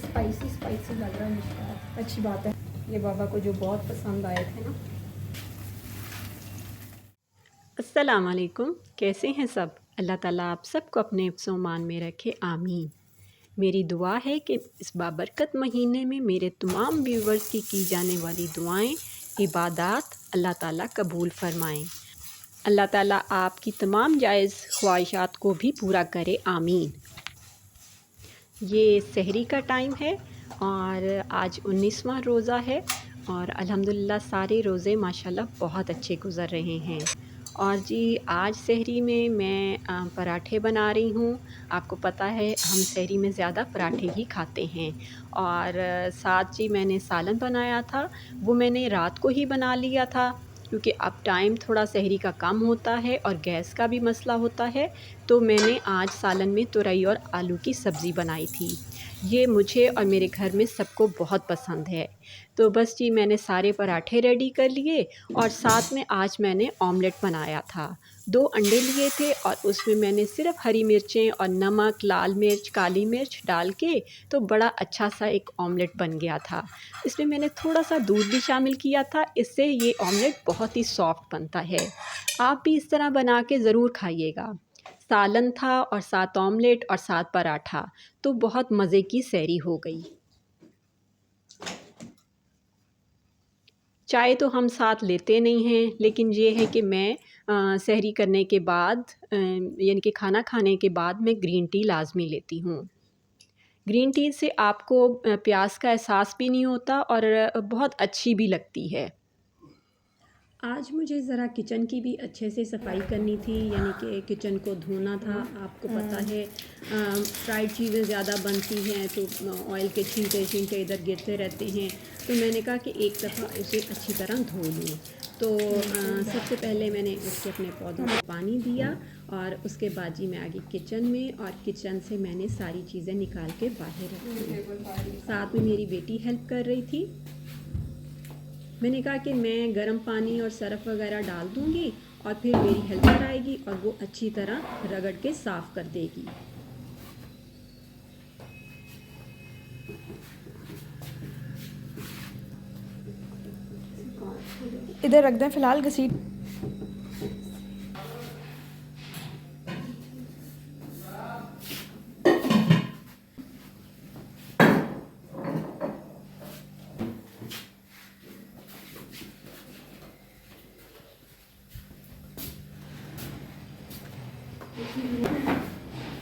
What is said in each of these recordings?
Spicy spicy लग रहा है मुझे। अच्छी बात है। ये बाबा को जो बहुत पसंद आए थे ना। अस्सलाम वालेकुम, कैसे हैं सब? अल्लाह ताला आप सबको अपने हिफ्ज़-ओ-मान में रखे, आमीन। मेरी दुआ है कि इस बाबरकत महीने में मेरे तमाम व्यूवर्स की जाने वाली दुआएं, इबादत अल्लाह ताला कबूल फरमाएं। अल्लाह ताला आपकी तमाम जायज़ ख्वाहिशात को भी पूरा करे, आमीन। ये सहरी का टाइम है और आज 19वां रोज़ा है और अल्हम्दुलिल्लाह सारे रोज़े माशाल्लाह बहुत अच्छे गुज़र रहे हैं। और जी आज सहरी में मैं पराठे बना रही हूँ। आपको पता है हम सहरी में ज़्यादा पराठे ही खाते हैं। और साथ जी मैंने सालन बनाया था, वो मैंने रात को ही बना लिया था क्योंकि अब टाइम थोड़ा सहरी का कम होता है और गैस का भी मसला होता है। तो मैंने आज सालन में तुरई और आलू की सब्ज़ी बनाई थी। ये मुझे और मेरे घर में सबको बहुत पसंद है। तो बस जी मैंने सारे पराठे रेडी कर लिए और साथ में आज मैंने ऑमलेट बनाया था। 2 अंडे लिए थे और उसमें मैंने सिर्फ़ हरी मिर्चें और नमक, लाल मिर्च, काली मिर्च डाल के तो बड़ा अच्छा सा एक ऑमलेट बन गया था। इसमें मैंने थोड़ा-सा दूध भी शामिल किया था, इससे ये ऑमलेट बहुत ही सॉफ्ट बनता है। आप भी इस तरह बना के ज़रूर खाइएगा। सालन था और साथ ऑमलेट और साथ पराठा, तो बहुत मज़े की सहरी हो गई। चाय तो हम साथ लेते नहीं हैं, लेकिन ये है कि मैं सहरी करने के बाद यानी कि खाना खाने के बाद मैं ग्रीन टी लाज़मी लेती हूँ। ग्रीन टी से आपको प्यास का एहसास भी नहीं होता और बहुत अच्छी भी लगती है। आज मुझे ज़रा किचन की भी अच्छे से सफाई करनी थी, यानी कि किचन को धोना था। आपको पता है फ्राइड चीज़ें ज़्यादा बनती हैं तो ऑयल के छींटे छींटे इधर गिरते रहते हैं। तो मैंने कहा कि एक दफ़ा उसे अच्छी तरह धो लूँ। तो सबसे पहले मैंने उसके अपने पौधों को पानी दिया और उसके बाद जी मैं आ गई किचन में और किचन से मैंने सारी चीज़ें निकाल के बाहर रख दी। साथ में मेरी बेटी हेल्प कर रही थी। मैंने कहा कि मैं गर्म पानी और सरफ़ वगैरह डाल दूँगी और फिर मेरी हेल्पर आएगी और वो अच्छी तरह रगड़ के साफ़ कर देगी। इधर रख दें फ़िलहाल घसीट।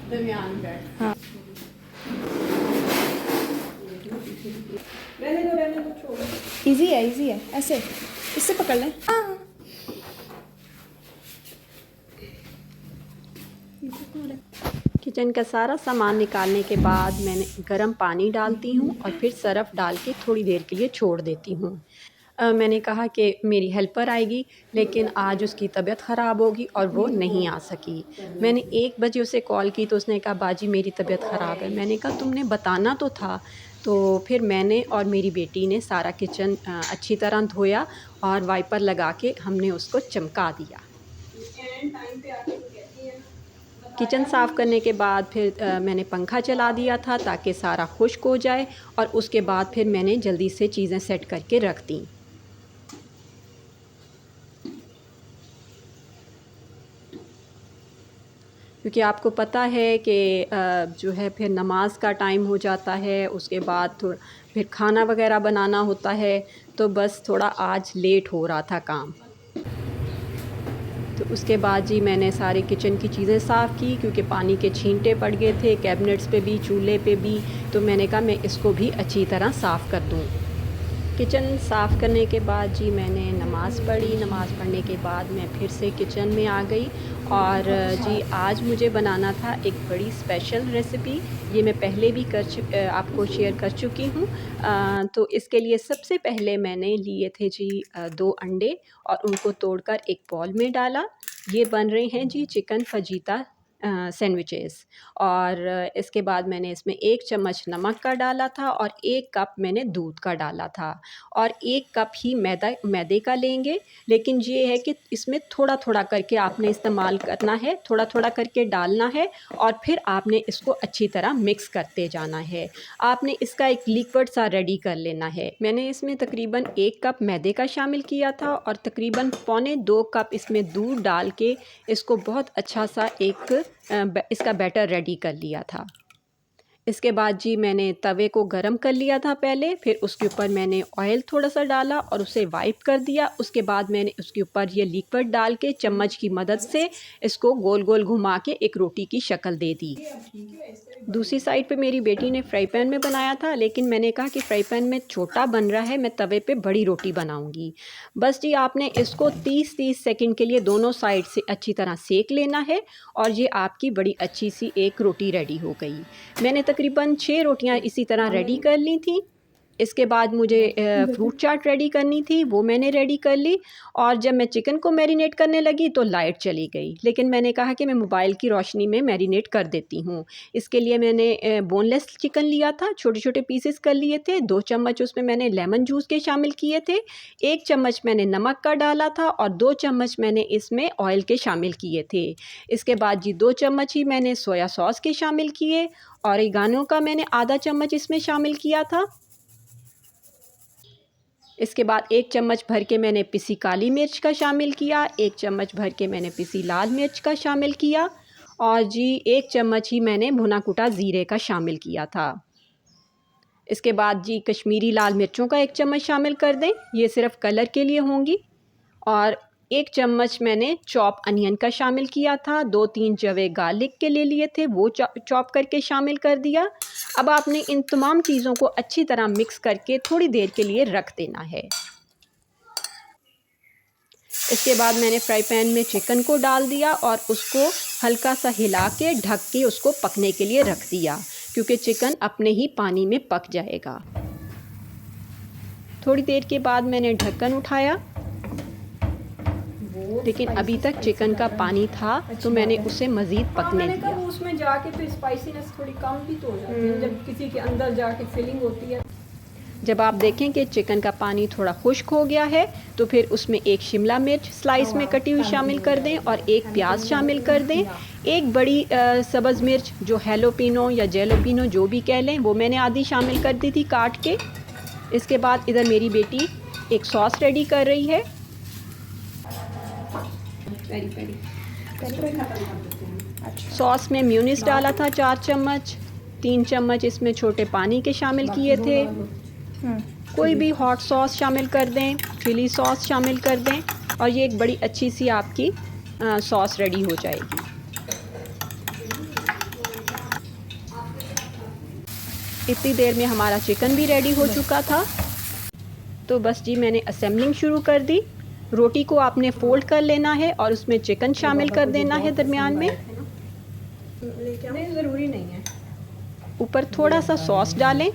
दरमियान में बैठ। हाँ रहने दो छोड़ो। इजी है ऐसे, इससे पकड़ लें। हाँ किचन का सारा सामान निकालने के बाद मैंने गर्म पानी डालती हूँ और फिर सरफ़ डाल के थोड़ी देर के लिए छोड़ देती हूँ। मैंने कहा कि मेरी हेल्पर आएगी, लेकिन आज उसकी तबीयत ख़राब होगी और वो नहीं आ सकी। मैंने 1 बजे उसे कॉल की तो उसने कहा बाजी मेरी तबीयत ख़राब है। मैंने कहा तुमने बताना तो था। तो फिर मैंने और मेरी बेटी ने सारा किचन अच्छी तरह धोया और वाइपर लगा के हमने उसको चमका दिया। किचन साफ़ करने के बाद फिर मैंने पंखा चला दिया था ताकि सारा खुश्क हो जाए और उसके बाद फिर मैंने जल्दी से चीज़ें सेट करके रख दी। क्योंकि आपको पता है कि जो है फिर नमाज का टाइम हो जाता है, उसके बाद फिर खाना वगैरह बनाना होता है, तो बस थोड़ा आज लेट हो रहा था काम। तो उसके बाद जी मैंने सारे किचन की चीज़ें साफ़ की क्योंकि पानी के छींटे पड़ गए थे कैबिनेट्स पे भी, चूल्हे पे भी। तो मैंने कहा मैं इसको भी अच्छी तरह साफ़ कर दूँ। किचन साफ़ करने के बाद जी मैंने नमाज़ पढ़ी। नमाज़ पढ़ने के बाद मैं फिर से किचन में आ गई और जी आज मुझे बनाना था एक बड़ी स्पेशल रेसिपी। ये मैं पहले भी आपको शेयर कर चुकी हूँ। तो इसके लिए सबसे पहले मैंने लिए थे जी 2 अंडे और उनको तोड़कर एक बाउल में डाला। ये बन रहे हैं जी चिकन फजीता सैंडविचेस। और इसके बाद मैंने इसमें 1 चम्मच नमक का डाला था और 1 कप मैंने दूध का डाला था। और 1 कप ही मैदे का लेंगे, लेकिन ये है कि इसमें थोड़ा थोड़ा करके आपने इस्तेमाल करना है, थोड़ा थोड़ा करके डालना है और फिर आपने इसको अच्छी तरह मिक्स करते जाना है। आपने इसका एक लिक्विड सा रेडी कर लेना है। मैंने इसमें तकरीबन 1 कप मैदे का शामिल किया था और तकरीबन पौने 2 कप इसमें दूध डाल के इसको बहुत अच्छा सा इसका बैटर रेडी कर लिया था। इसके बाद जी मैंने तवे को गरम कर लिया था पहले, फिर उसके ऊपर मैंने ऑयल थोड़ा सा डाला और उसे वाइप कर दिया। उसके बाद मैंने उसके ऊपर ये लिक्विड डाल के चम्मच की मदद से इसको गोल गोल घुमा के एक रोटी की शक्ल दे दी। दूसरी साइड पे मेरी बेटी ने फ्राई पैन में बनाया था, लेकिन मैंने कहा कि फ्राई पैन में छोटा बन रहा है, मैं तवे पे बड़ी रोटी बनाऊंगी। बस जी आपने इसको 30-30 सेकंड के लिए दोनों साइड से अच्छी तरह सेक लेना है और ये आपकी बड़ी अच्छी सी एक रोटी रेडी हो गई। मैंने तकरीबन 6 रोटियां इसी तरह रेडी कर ली थी। इसके बाद मुझे फ्रूट चाट रेडी करनी थी, वो मैंने रेडी कर ली। और जब मैं चिकन को मैरिनेट करने लगी तो लाइट चली गई, लेकिन मैंने कहा कि मैं मोबाइल की रोशनी में मैरिनेट कर देती हूँ। इसके लिए मैंने बोनलेस चिकन लिया था, छोटे छोटे पीसेस कर लिए थे। 2 चम्मच उसमें मैंने लेमन जूस के शामिल किए थे, 1 चम्मच मैंने नमक का डाला था और 2 चम्मच मैंने इसमें ऑयल के शामिल किए थे। इसके बाद जी 2 चम्मच ही मैंने सोया सॉस के शामिल किए, ऑरिगानो का मैंने आधा चम्मच इसमें शामिल किया था। इसके बाद 1 चम्मच भर के मैंने पिसी काली मिर्च का शामिल किया, 1 चम्मच भर के मैंने पिसी लाल मिर्च का शामिल किया और जी 1 चम्मच ही मैंने भुना कुटा ज़ीरे का शामिल किया था। इसके बाद जी कश्मीरी लाल मिर्चों का 1 चम्मच शामिल कर दें, ये सिर्फ़ कलर के लिए होंगी। और 1 चम्मच मैंने चॉप अनियन का शामिल किया था, 2-3 जवे गार्लिक के ले लिए थे, वो चॉप करके शामिल कर दिया। अब आपने इन तमाम चीज़ों को अच्छी तरह मिक्स करके थोड़ी देर के लिए रख देना है। इसके बाद मैंने फ्राई पैन में चिकन को डाल दिया और उसको हल्का सा हिला के ढक के उसको पकने के लिए रख दिया, क्योंकि चिकन अपने ही पानी में पक जाएगा। थोड़ी देर के बाद मैंने ढक्कन उठाया, लेकिन अभी तक चिकन का पानी था तो मैंने उसे मज़ीद पकने दिया। उसमें जाके तो स्पाइसीनेस थोड़ी कम भी तो हो जाती है जब किसी के अंदर जाके फिलिंग होती है। जब आप देखें कि चिकन का पानी थोड़ा खुश्क हो गया है तो फिर उसमें 1 शिमला मिर्च स्लाइस में कटी हुई शामिल कर दें और 1 प्याज शामिल कर दें। 1 बड़ी सब्ज़ मिर्च जो हेलोपिनो या जेलोपिनो जो भी कह लें, वो मैंने आधी शामिल कर दी थी काट के। इसके बाद इधर मेरी बेटी एक सॉस रेडी कर रही है। सॉस में म्यूनिस डाला था 4 चम्मच, 3 चम्मच इसमें छोटे पानी के शामिल किए थे। कोई भी हॉट सॉस शामिल कर दें, चिली सॉस शामिल कर दें और ये एक बड़ी अच्छी सी आपकी सॉस रेडी हो जाएगी। इतनी देर में हमारा चिकन भी रेडी हो चुका था। तो बस जी मैंने असेंबलिंग शुरू कर दी। रोटी को आपने फोल्ड कर लेना है और उसमें चिकन शामिल कर देना है दरमियान में। नहीं ज़रूरी नहीं है। ऊपर थोड़ा सा सॉस डालें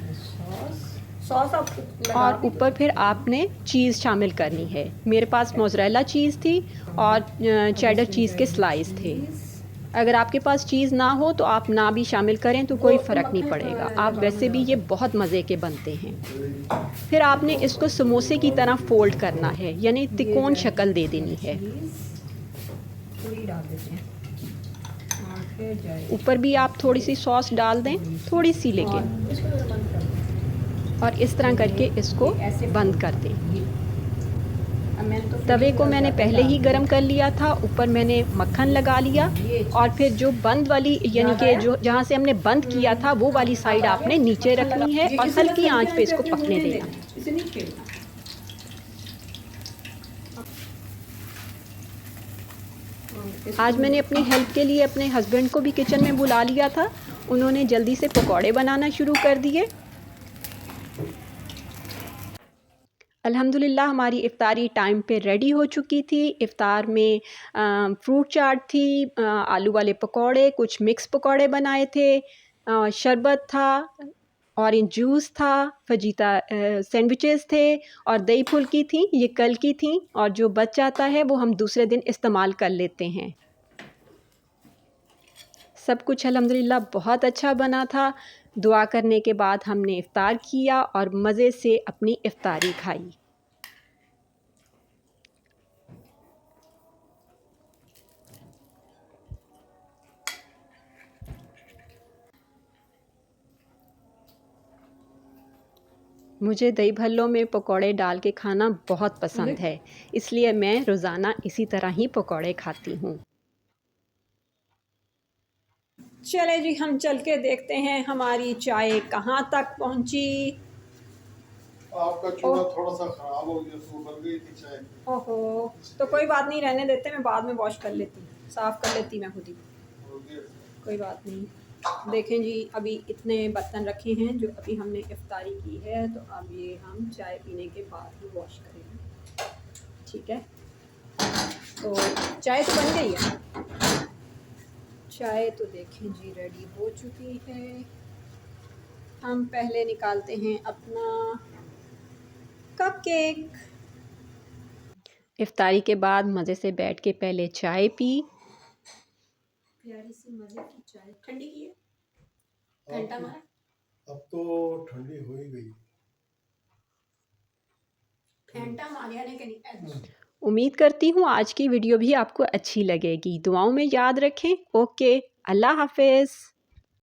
सॉस और ऊपर फिर आपने चीज़ शामिल करनी है। मेरे पास मोज़रेला चीज़ थी और चेडर चीज़ के स्लाइस थे। अगर आपके पास चीज़ ना हो तो आप ना भी शामिल करें तो कोई फ़र्क नहीं पड़ेगा। आप वैसे भी ये बहुत मज़े के बनते हैं। फिर आपने इसको समोसे की तरह फ़ोल्ड करना है, यानी तिकोन शक्ल दे देनी है। ऊपर भी आप थोड़ी सी सॉस डाल दें, थोड़ी सी लेकिन, और इस तरह करके इसको बंद कर दें। तवे को मैंने पहले ही गरम कर लिया था, ऊपर मैंने मक्खन लगा लिया और फिर जो बंद वाली यानी कि जो जहाँ से हमने बंद किया था वो वाली साइड आपने नीचे रखनी है और हल्की आंच पे इसको पकने देना। आज मैंने अपनी हेल्प के लिए अपने हस्बैंड को भी किचन में बुला लिया था। उन्होंने जल्दी से पकौड़े बनाना शुरू कर दिए। अल्हम्दुलिल्लाह हमारी इफ़्तारी टाइम पे रेडी हो चुकी थी। इफ़्तार में फ्रूट चाट थी, आलू वाले पकौड़े, कुछ मिक्स पकौड़े बनाए थे, शरबत था, ऑरेंज जूस था, फजीता सैंडविचेस थे और दही फुल्की थी। ये कल की थी और जो बच जाता है वो हम दूसरे दिन इस्तेमाल कर लेते हैं। सब कुछ अल्हम्दुलिल्लाह बहुत अच्छा बना था। दुआ करने के बाद हमने इफ़्तार किया और मज़े से अपनी इफ़्तारी खाई। मुझे दही भल्लों में पकौड़े डाल के खाना बहुत पसंद है, इसलिए मैं रोज़ाना इसी तरह ही पकौड़े खाती हूँ। चले जी, हम चल के देखते हैं हमारी चाय कहाँ तक पहुँची। आपका चूल्हा थोड़ा सा खराब हो गया, तो बन गई थी चाय। ओहो, तो कोई बात नहीं, रहने देते, मैं बाद में वॉश कर लेती, साफ़ कर लेती मैं खुद ही, कोई बात नहीं। देखें जी, अभी इतने बर्तन रखे हैं जो अभी हमने इफ्तारी की है, तो अब ये हम चाय पीने के बाद ही वॉश करेंगे, ठीक है। तो चाय तो बन गई है, चाय तो देखें जी रेडी हो चुकी है। हम पहले निकालते हैं अपना कपकेक। इफ्तारी के बाद मज़े से बैठ के पहले चाय पी, प्यारी सी मज़े की चाय। ठंडी की है, घंटा मारा, अब तो ठंडी हो ही गई। घंटा मारिया ने कहीं। उम्मीद करती हूँ आज की वीडियो भी आपको अच्छी लगेगी। दुआओं में याद रखें। ओके, अल्लाह हाफ़िज़।